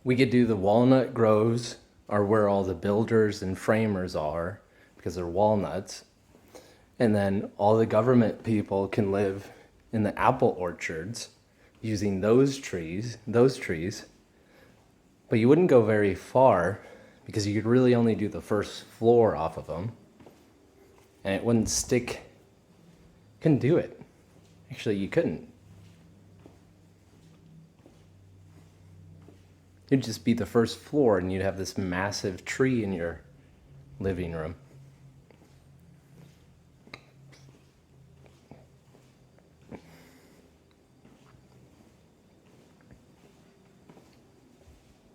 We could do the walnut groves are where all the builders and framers are because they're walnuts. And then all the government people can live in the apple orchards using those trees. But you wouldn't go very far because you could really only do the first floor off of them. And it wouldn't stick. Couldn't do it. Actually, you couldn't. It'd just be the first floor and you'd have this massive tree in your living room.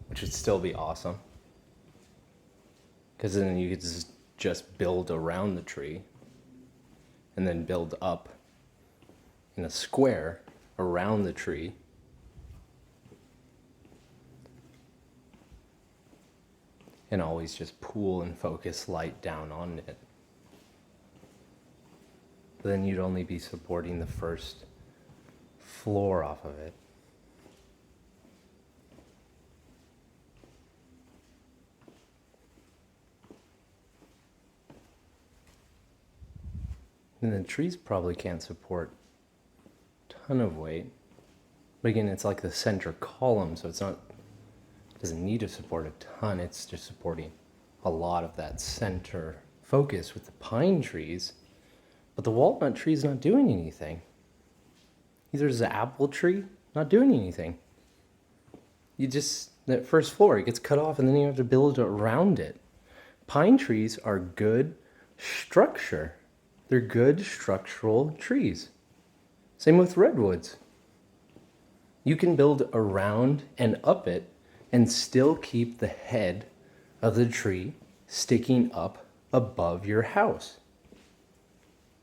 Which would still be awesome. Because then you could just build around the tree and then build up in a square around the tree. And always just pull and focus light down on it. Then you'd only be supporting the first floor off of it. And the trees probably can't support a ton of weight. But again, it's like the center column, so it doesn't need to support a ton. It's just supporting a lot of that center focus with the pine trees. But the walnut tree is not doing anything. Either is the apple tree not doing anything. That first floor, it gets cut off and then you have to build around it. Pine trees are good structure. They're good structural trees. Same with redwoods. You can build around and up it and still keep the head of the tree sticking up above your house.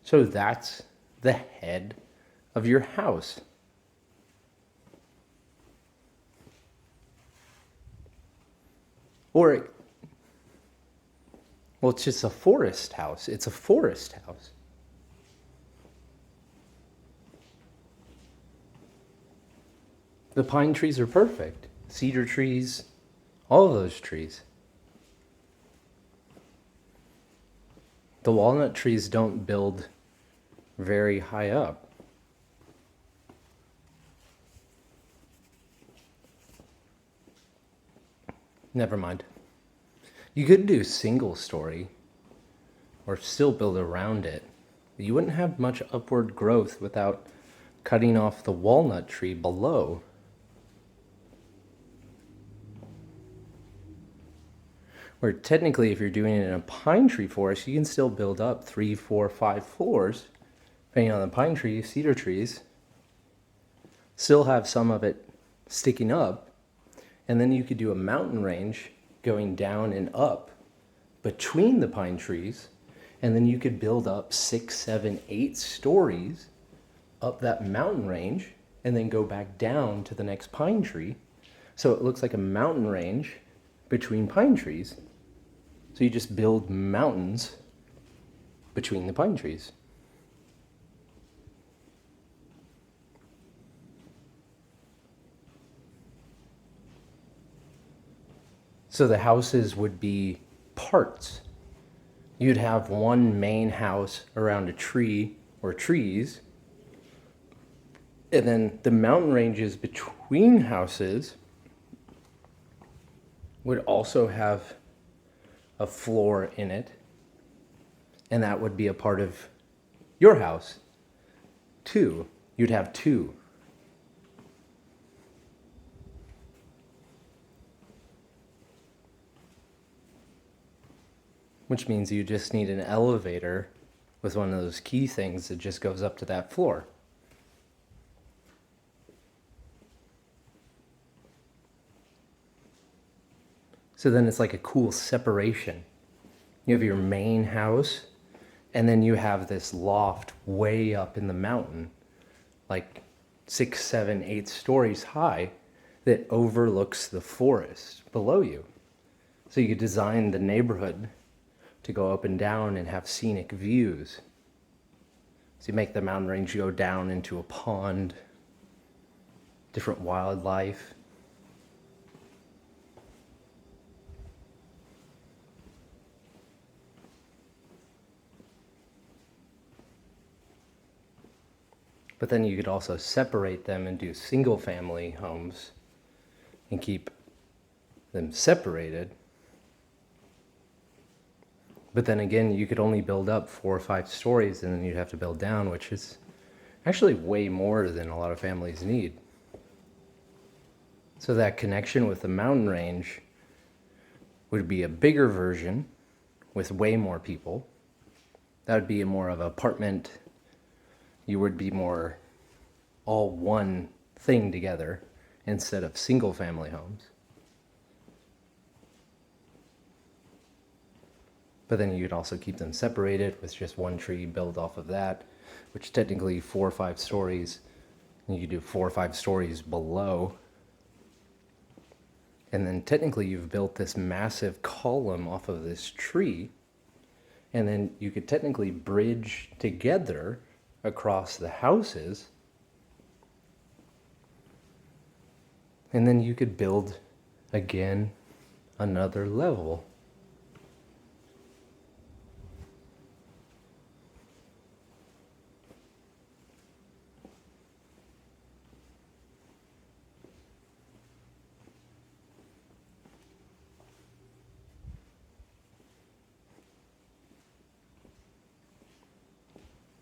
So that's the head of your house. Well, it's just a forest house. It's a forest house. The pine trees are perfect. Cedar trees, all of those trees. The walnut trees don't build very high up. Never mind. You could do single story or still build around it. But you wouldn't have much upward growth without cutting off the walnut tree below. Where technically, if you're doing it in a pine tree forest, you can still build up 3, 4, 5 floors, depending on the pine tree, cedar trees. Still have some of it sticking up, and then you could do a mountain range going down and up between the pine trees, and then you could build up 6, 7, 8 stories up that mountain range, and then go back down to the next pine tree. So it looks like a mountain range between pine trees. So you just build mountains between the pine trees. So the houses would be parts. You'd have one main house around a tree or trees, and then the mountain ranges between houses would also have a floor in it, and that would be a part of your house. You'd have two. Which means you just need an elevator with one of those key things that just goes up to that floor. So then it's like a cool separation. You have your main house, and then you have this loft way up in the mountain, like 6, 7, 8 stories high, that overlooks the forest below you. So you could design the neighborhood to go up and down and have scenic views. So you make the mountain range go down into a pond, different wildlife. But then you could also separate them and do single family homes and keep them separated. But then again, you could only build up 4 or 5 stories, and then you'd have to build down, which is actually way more than a lot of families need. So that connection with the mountain range would be a bigger version with way more people. That would be more of an apartment. You would be more all one thing together instead of single family homes. But then you could also keep them separated with just one tree, build off of that, which technically 4 or 5 stories. And you could do 4 or 5 stories below. And then technically you've built this massive column off of this tree. And then you could technically bridge together across the houses. And then you could build again another level.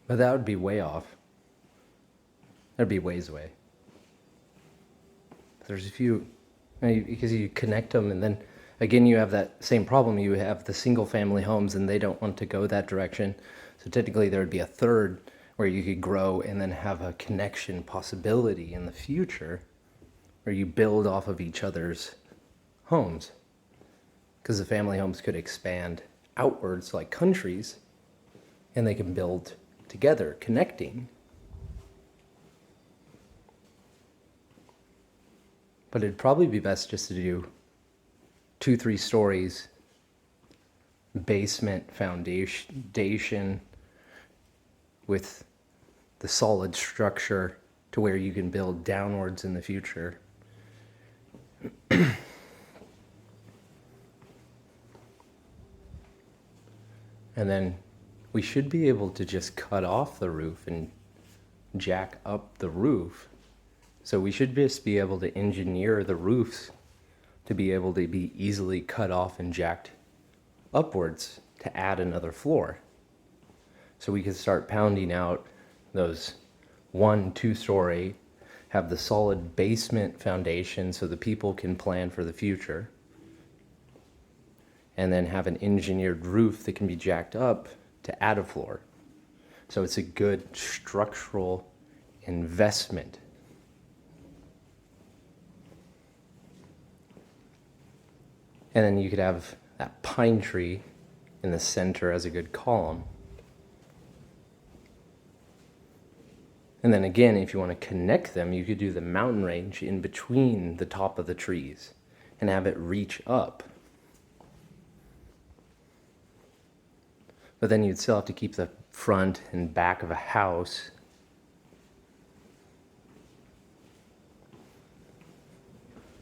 But that would be way off. That'd be ways away. There's a few, because you connect them, and then again you have that same problem. You have the single family homes and they don't want to go that direction. So technically there would be a third where you could grow and then have a connection possibility in the future where you build off of each other's homes. Because the family homes could expand outwards like countries, and they can build together, connecting. But it'd probably be best just to do 2-3 stories, basement foundation with the solid structure to where you can build downwards in the future. And then we should be able to just cut off the roof and jack up the roof. So we should just be able to engineer the roofs to be able to be easily cut off and jacked upwards to add another floor. So we could start pounding out those 1-2 story, have the solid basement foundation so the people can plan for the future, and then have an engineered roof that can be jacked up to add a floor. So it's a good structural investment. And then you could have that pine tree in the center as a good column. And then again, if you want to connect them, you could do the mountain range in between the top of the trees and have it reach up. But then you'd still have to keep the front and back of a house.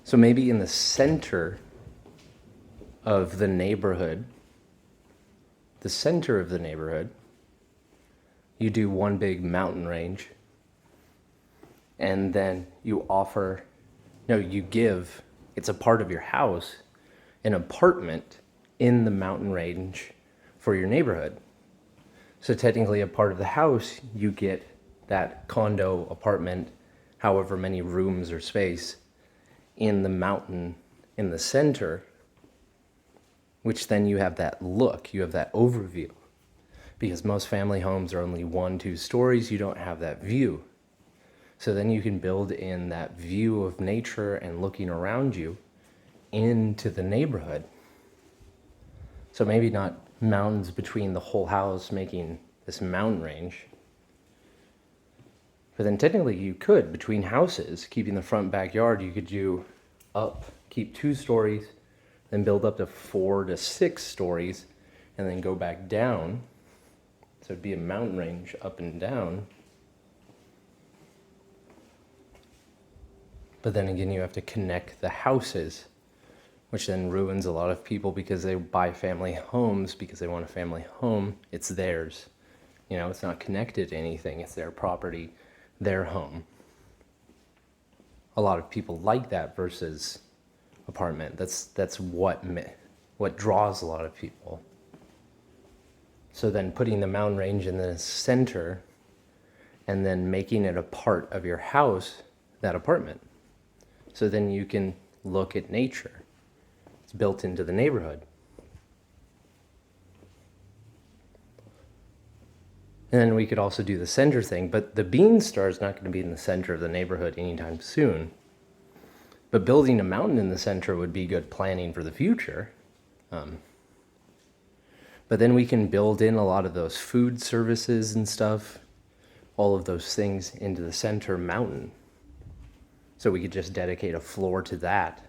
So maybe in the center of the neighborhood, you do one big mountain range, and then you give, it's a part of your house, an apartment in the mountain range for your neighborhood. So technically a part of the house, you get that condo apartment, however many rooms or space in the mountain in the center, which then you have that look, you have that overview. Because most family homes are only 1-2 stories, you don't have that view. So then you can build in that view of nature and looking around you into the neighborhood. So maybe not mountains between the whole house making this mountain range. But then technically you could, between houses, keeping the front backyard, you could do up, keep 2 stories, then build up to 4 to 6 stories, and then go back down. So it'd be a mountain range up and down. But then again, you have to connect the houses, which then ruins a lot of people because they buy family homes because they want a family home. It's theirs. You know, it's not connected to anything. It's their property. their home. A lot of people like that versus apartment. That's what draws a lot of people. So then putting the mountain range in the center and then making it a part of your house, that apartment. So then you can look at nature. It's built into the neighborhood. And then we could also do the center thing, but the Beanstar is not going to be in the center of the neighborhood anytime soon. But building a mountain in the center would be good planning for the future. But then we can build in a lot of those food services and stuff, all of those things into the center mountain. So we could just dedicate a floor to that.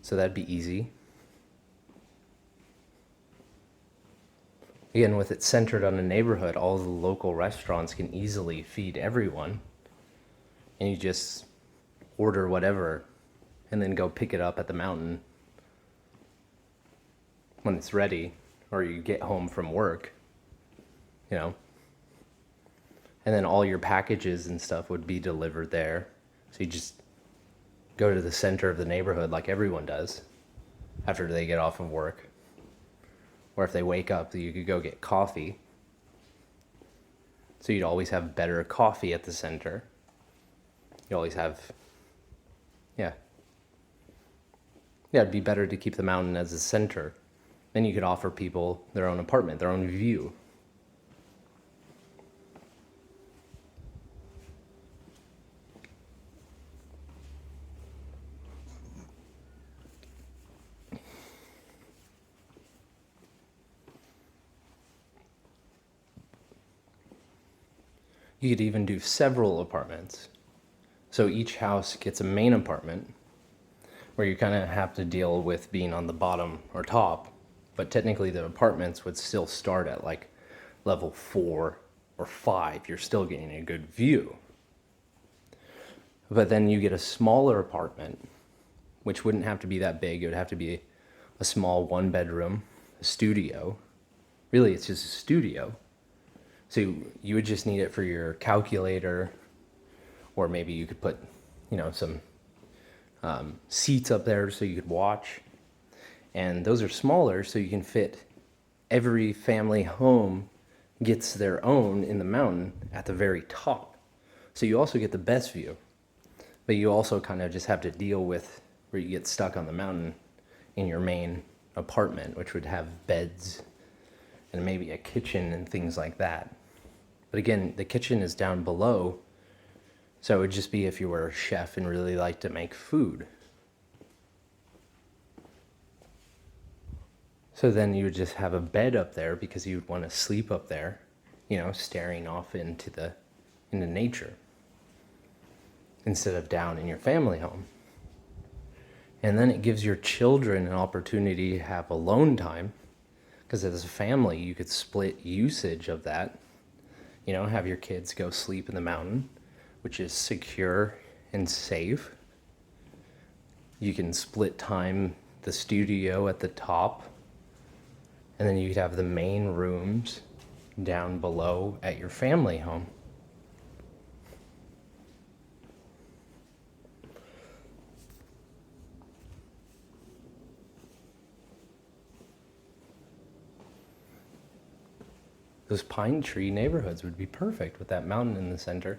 So that'd be easy. Again, with it centered on a neighborhood, all the local restaurants can easily feed everyone. And you just order whatever and then go pick it up at the mountain when it's ready, or you get home from work, you know. And then all your packages and stuff would be delivered there. So you just go to the center of the neighborhood like everyone does after they get off of work. Or if they wake up, you could go get coffee. So you'd always have better coffee at the center. You always have, yeah, it'd be better to keep the mountain as a center. Then you could offer people their own apartment, their own view. You could even do several apartments. So each house gets a main apartment where you kind of have to deal with being on the bottom or top, but technically the apartments would still start at like level 4 or 5. You're still getting a good view. But then you get a smaller apartment, which wouldn't have to be that big. It would have to be a small 1-bedroom, a studio. Really, it's just a studio. So you would just need it for your calculator, or maybe you could put, some seats up there so you could watch. And those are smaller, so you can fit every family home gets their own in the mountain at the very top. So you also get the best view, but you also kind of just have to deal with where you get stuck on the mountain in your main apartment, which would have beds and maybe a kitchen and things like that. But again, the kitchen is down below, so it would just be if you were a chef and really liked to make food. So then you would just have a bed up there because you would want to sleep up there, staring off into nature instead of down in your family home. And then it gives your children an opportunity to have alone time, because as a family, you could split usage of that. Have your kids go sleep in the mountain, which is secure and safe. You can split time the studio at the top, and then you could have the main rooms down below at your family home. Those pine tree neighborhoods would be perfect with that mountain in the center.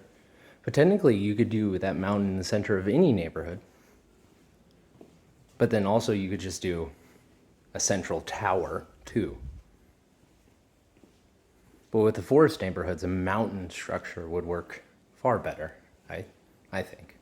But technically, you could do that mountain in the center of any neighborhood. But then also you could just do a central tower too. But with the forest neighborhoods, a mountain structure would work far better, I think.